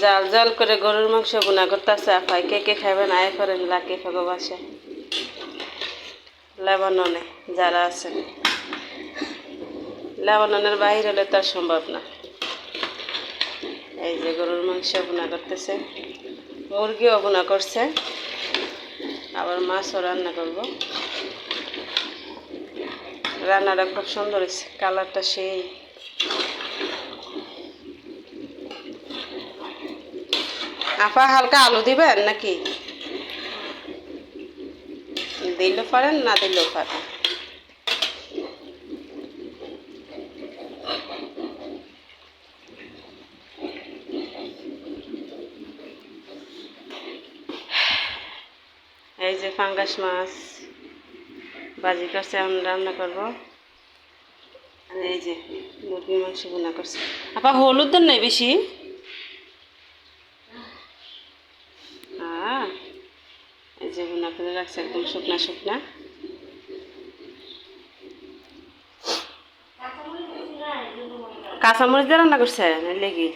জাল জাল করে গরুর মাংস বোনা করতেছে আপাই। কে কে খাবেন আয় করেন লাকি ফাঁকো বাসে লেবাননে যারা আছেন। লেবাননের বাহির হলে তো আর সম্ভব না। এই যে গরুর মাংস বোনা করতেছে, মুরগিও বোনা করছে, আবার মাছও রান্না করব। রান্নাটা খুব সুন্দর হয়েছে, কালারটা সেই। আপা হালকা আলু দিবেন নাকি? দিলেও পারেন, না দিলেও পারেন। এই যে পাঙ্গাস মাছ ভাজি করছে, আমি রান্না করব। আর এই যে মুরগির মাংস বোনা করছে। আপা হলুদ দেন নাই বেশি? হ্যাঁ, এই যে বোনা করে রাখছে একদম শুকনা শুকনা। কাঁচামরিচ দিয়ে রান্না করছে লেগে